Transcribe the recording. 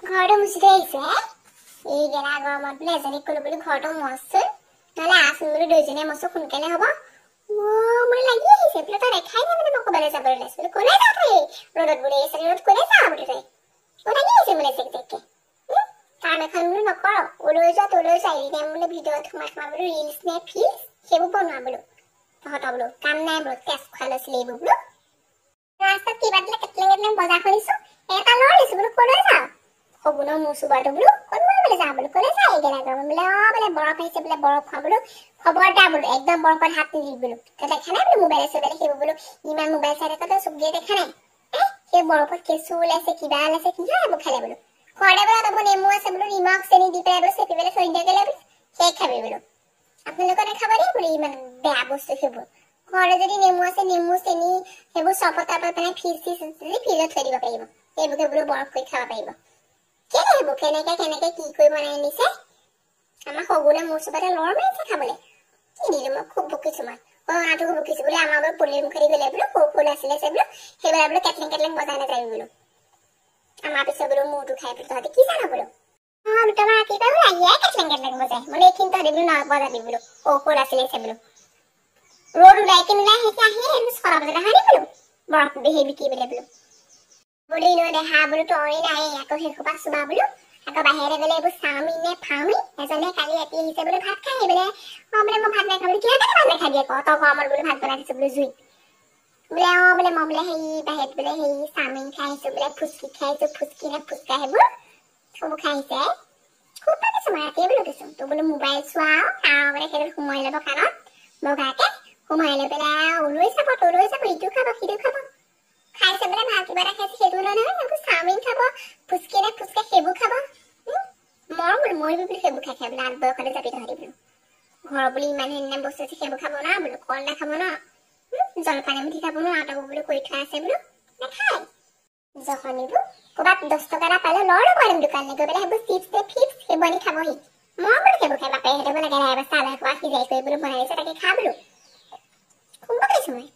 ঘৰটো মুচিতে আহিছে এই গেলা গৰমত বোলে এজনী কলো বুলি ঘৰটো মচছে নহলে আচোন বুলি দুইজনীয়ে মচো সোনকালে হ'ব মোৰ লাগি আহিছে বোলে তই দেখাই নাই মানে মই ক'বলৈ যাবলৈ লৈছিলো ক'লে যা তই ৰ'দত বুলে আহিছে ৰ'দ ক'লে যা বোলে তই ক'ত লাগি আহিছে বোলে চেকচেককে কাম এখন বোলো নকৰ ওলৈ যোৱা তোলৈ যোৱা এই টাইম বোলে ভিডিঅ'ত সোমাই বোলো ৰিলছ নে ফিল্ছ সেইবোৰ বনোৱা বোলো তহঁতৰ বোলো কাম নাই বোলো তেজ খোৱা লৈছিলে এইবোৰ বোলো ৰাস্তাত কিবা দিলে কেটলেঙে বজাৰ কৰিছো এটা লৈ লৈছো বোলো ক'লৈ যা খবুনো মুচুবাটো বোলো কোন মাৰিবলৈ যা বোলো ক'লৈ যা এই গেলা গৰম বোলে বোলে বৰফ আহিছে বোলে বৰফ খোৱা বোলো খবৰদাৰ বোলো একদম বৰফত হাত নিদিবি বোলো তই দেখা নাই বোলো মোবাইল সেইবোৰ বোলো ইমান মোবাইল চাই থাকোঁ তই চুক দিয়ে দেখা নাই সেই বৰফত কেঁচু ওলাইছে কিবা ওলাইছে কি হয় এইবোৰ খালে বোলো ঘৰতে বোলো তই নেমু আছে বোলো নিমখ চেনি দি পেলাই বোলো চেপি পেলাই থৈ দিয়ে গেলে বোলো সেই খাবি বোলো আপোনালোকে নাখাব দেই বোলো ইমান বেয়া বস্তু সেইবোৰ ঘৰতে যদি নেমু আছে নেমু চেনি সেইবোৰ চপত পেলাই ফ্ৰিজত থৈ দিব পাৰিব সেইবোৰকে বোলো বৰফ কৰি খাব পাৰিব কেনে হ'ব কেনেকে কি কৰি বনাই আনিছে আমাৰ সগুনে মোৰ চুবাতে লৰ মাৰিছে খাবলৈ কি দিলো মই খুব বকিছো মই আঁঠুকো বকিছো বোলে আমাৰ বোলো পলিৰ মুখেদি গ'লে বোলো সৰু সৰু আছিলে বোলো সেইবিলাক বোলো কেটলেং বজাই নাযাবি বোলো আমাৰ পিছত বোলো মূৰটো খাই বোলো তহঁতে কি জানা বোলো দুটামান ৰাতিপুৱা বোলো আহিয়াই কেটলেং বজাই বোলো এইখিনি তহঁতে বোলো নবজাবি বোলো সৰু সৰু আছিলে বোলো ৰ'দ ওলাই আহিছে আহি 6 বজাত আহি বোলো বৰফ সেই বিকি বোলে বোলো বোলো ইনো দেহা বোলো তই নাই আকৌ সেইসোপা চুবা বোলো আকৌ বাহিৰলৈ গ'লে এইবোৰ চাওমিন নে ফাওমিন এজনে কালি ৰাতি আহিছে বোলো ভাত খাই বোলে বোলে মই ভাত নাখাওঁ বোলো কিয় ভাত নাখাবি আকৌ তই গৰমত বোলো ভাত বনাই দিছো বোলো জুইত বোলে বোলে মই বোলে সেই বাহিৰত বোলে সেই চাওমিন খাই আহিছো বোলে ফুচকি খাই আহিছো ফুচকি নে ফুচকা সেইবোৰ খাই আহিছে খুব পাতিছো মই ৰাতিয়ে বোলো দিছো তো বোলো মোবাইল চোৱা আৰু বোলে সেইটো সোমাই ল'ব কাণত বগাকে সোমাই লৈ পেলাই ওলৈ যাব ইটো খাব সিটো খাব খাইছে বোলে ভাল কিবা এটা খাইছে সেইটো নহয় সেইবোৰ চাওমিন খাব ফুচকি নে ফুচকা সেইবোৰ খাব মই বোলো সেইবোৰ খাই বোলে 8 বয়সতে যাবি তহঁতি বোলো ঘৰৰ বুলি ইমান ধুনীয়া বস্তু আছে সেইবোৰ খাব না বোলো কল নাখাব ন জলপানে মুঠি খাব ন আটাবোৰ বোলো কৰি থোৱা আছে বোলো নাখায় জখনিবোৰ ক'ৰবাত 10 টকা এটা পালে লৰ পাৰিম দোকানলৈ গৈ পেলাই সেইবোৰ চিপছ নে ফিপছ সেইবোৰ আনি খাবহি মই বোলো সেইবোৰ খাই বাপেহঁতে বোলে লাগে চাহ খোৱা সিজাই কৰি বোলো বনাই দিছে তাকে খা বোলো খুব পাইছো মই